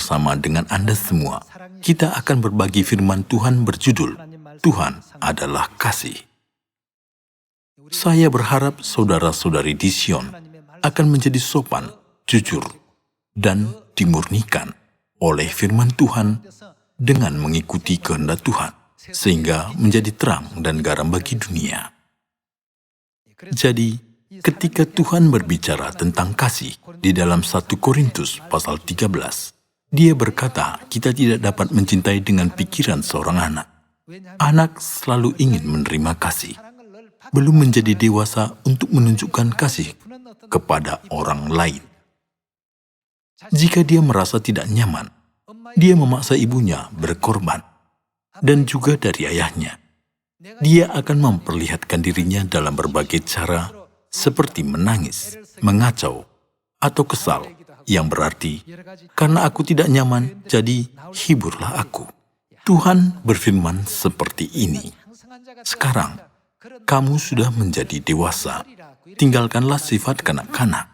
bersama dengan Anda semua. Kita akan berbagi firman Tuhan berjudul, Tuhan adalah Kasih. Saya berharap saudara-saudari di Sion akan menjadi sopan, jujur, dan dimurnikan oleh firman Tuhan dengan mengikuti kehendak Tuhan, sehingga menjadi terang dan garam bagi dunia. Jadi, ketika Tuhan berbicara tentang kasih di dalam 1 Korintus pasal 13, Dia berkata kita tidak dapat mencintai dengan pikiran seorang anak. Anak selalu ingin menerima kasih, belum menjadi dewasa untuk menunjukkan kasih kepada orang lain. Jika dia merasa tidak nyaman, dia memaksa ibunya berkorban, dan juga dari ayahnya. Dia akan memperlihatkan dirinya dalam berbagai cara, seperti menangis, mengacau, atau kesal, yang berarti, karena aku tidak nyaman, jadi hiburlah aku. Tuhan berfirman seperti ini, sekarang, kamu sudah menjadi dewasa, tinggalkanlah sifat kanak-kanak.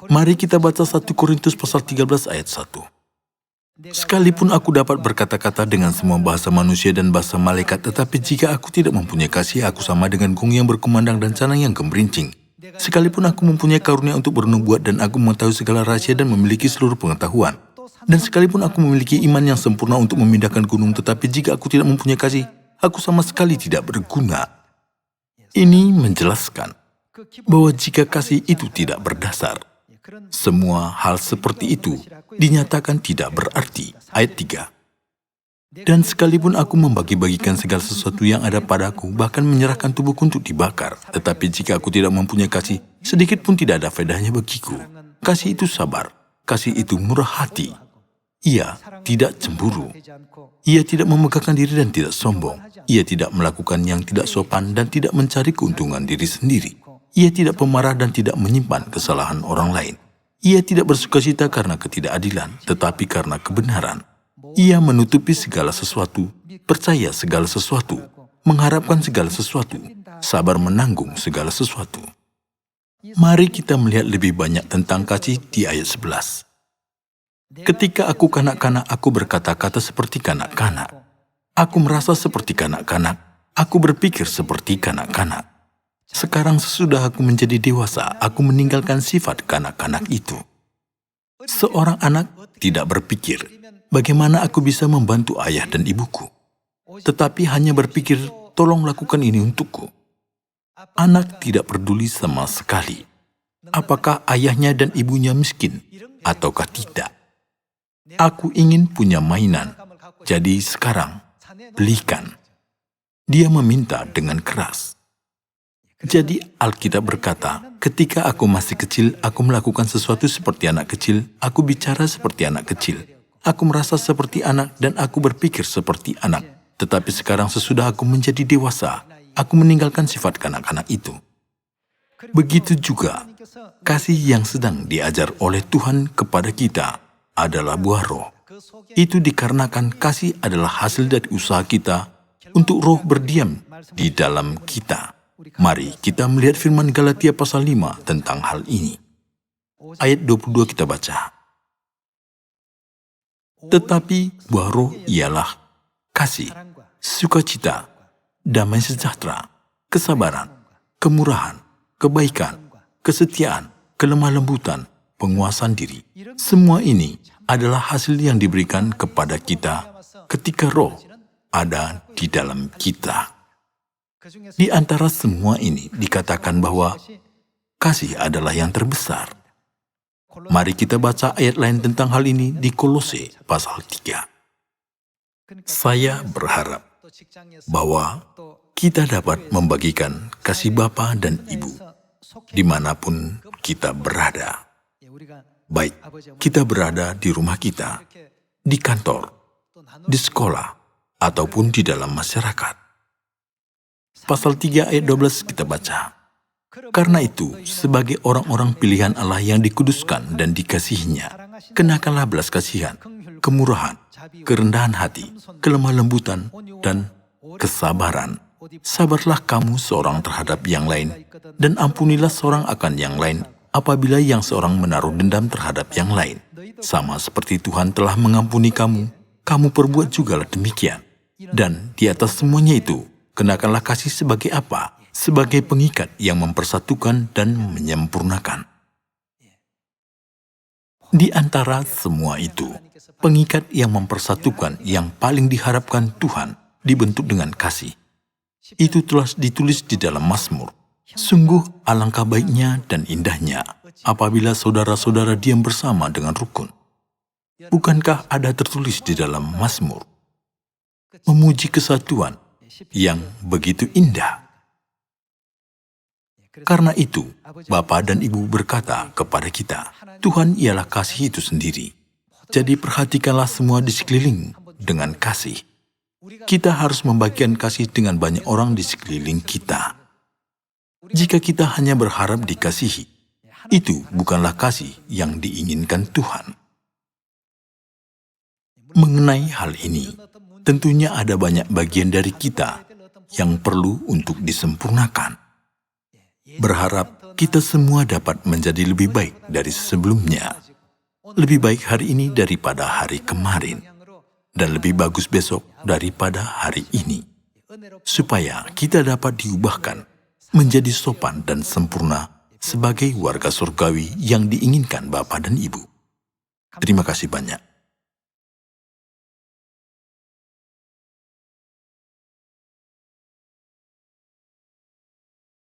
Mari kita baca 1 Korintus pasal 13 ayat 1. Sekalipun aku dapat berkata-kata dengan semua bahasa manusia dan bahasa malaikat, tetapi jika aku tidak mempunyai kasih, aku sama dengan gong yang berkumandang dan canang yang gemerincing. Sekalipun aku mempunyai karunia untuk bernubuat dan aku mengetahui segala rahasia dan memiliki seluruh pengetahuan, dan sekalipun aku memiliki iman yang sempurna untuk memindahkan gunung, tetapi jika aku tidak mempunyai kasih, aku sama sekali tidak berguna. Ini menjelaskan bahwa jika kasih itu tidak berdasar, semua hal seperti itu dinyatakan tidak berarti. Ayat 3. Dan sekalipun aku membagi-bagikan segala sesuatu yang ada padaku, bahkan menyerahkan tubuhku untuk dibakar, tetapi jika aku tidak mempunyai kasih, sedikit pun tidak ada faedahnya bagiku. Kasih itu sabar, kasih itu murah hati. Ia tidak cemburu. Ia tidak memegahkan diri dan tidak sombong. Ia tidak melakukan yang tidak sopan dan tidak mencari keuntungan diri sendiri. Ia tidak pemarah dan tidak menyimpan kesalahan orang lain. Ia tidak bersukacita karena ketidakadilan, tetapi karena kebenaran. Ia menutupi segala sesuatu, percaya segala sesuatu, mengharapkan segala sesuatu, sabar menanggung segala sesuatu. Mari kita melihat lebih banyak tentang kasih di ayat 11. Ketika aku kanak-kanak, aku berkata-kata seperti kanak-kanak. Aku merasa seperti kanak-kanak. Aku berpikir seperti kanak-kanak. Sekarang sesudah aku menjadi dewasa, aku meninggalkan sifat kanak-kanak itu. Seorang anak tidak berpikir, bagaimana aku bisa membantu ayah dan ibuku, tetapi hanya berpikir, tolong lakukan ini untukku. Anak tidak peduli sama sekali, apakah ayahnya dan ibunya miskin, ataukah tidak. Aku ingin punya mainan, jadi sekarang, belikan. Dia meminta dengan keras. Jadi Alkitab berkata, ketika aku masih kecil, aku melakukan sesuatu seperti anak kecil, aku bicara seperti anak kecil, aku merasa seperti anak dan aku berpikir seperti anak. Tetapi sekarang sesudah aku menjadi dewasa, aku meninggalkan sifat kanak-kanak itu. Begitu juga, kasih yang sedang diajar oleh Tuhan kepada kita adalah buah roh. Itu dikarenakan kasih adalah hasil dari usaha kita untuk roh berdiam di dalam kita. Mari kita melihat firman Galatia pasal 5 tentang hal ini. Ayat 22 kita baca. Tetapi buah roh ialah kasih, sukacita, damai sejahtera, kesabaran, kemurahan, kebaikan, kesetiaan, kelemah lembutan, penguasaan diri. Semua ini adalah hasil yang diberikan kepada kita ketika roh ada di dalam kita. Di antara semua ini dikatakan bahwa kasih adalah yang terbesar. Mari kita baca ayat lain tentang hal ini di Kolose pasal 3. Saya berharap bahwa kita dapat membagikan kasih Bapa dan Ibu dimanapun kita berada. Baik, kita berada di rumah kita, di kantor, di sekolah, ataupun di dalam masyarakat. Pasal 3 ayat 12 kita baca. Karena itu, sebagai orang-orang pilihan Allah yang dikuduskan dan dikasihinya, kenakanlah belas kasihan, kemurahan, kerendahan hati, kelemah lembutan, dan kesabaran. Sabarlah kamu seorang terhadap yang lain, dan ampunilah seorang akan yang lain, apabila yang seorang menaruh dendam terhadap yang lain. Sama seperti Tuhan telah mengampuni kamu, kamu perbuat jugalah demikian. Dan di atas semuanya itu, kenakanlah kasih sebagai apa? Sebagai pengikat yang mempersatukan dan menyempurnakan. Di antara semua itu, pengikat yang mempersatukan yang paling diharapkan Tuhan dibentuk dengan kasih. Itu telah ditulis di dalam Mazmur. Sungguh alangkah baiknya dan indahnya apabila saudara-saudara diam bersama dengan rukun. Bukankah ada tertulis di dalam Mazmur? Memuji kesatuan yang begitu indah. Karena itu, Bapa dan Ibu berkata kepada kita, Tuhan ialah kasih itu sendiri. Jadi perhatikanlah semua di sekeliling dengan kasih. Kita harus membagikan kasih dengan banyak orang di sekeliling kita. Jika kita hanya berharap dikasihi, itu bukanlah kasih yang diinginkan Tuhan. Mengenai hal ini, tentunya ada banyak bagian dari kita yang perlu untuk disempurnakan. Berharap kita semua dapat menjadi lebih baik dari sebelumnya. Lebih baik hari ini daripada hari kemarin. Dan lebih bagus besok daripada hari ini. Supaya kita dapat diubahkan menjadi sopan dan sempurna sebagai warga surgawi yang diinginkan Bapa dan Ibu. Terima kasih banyak.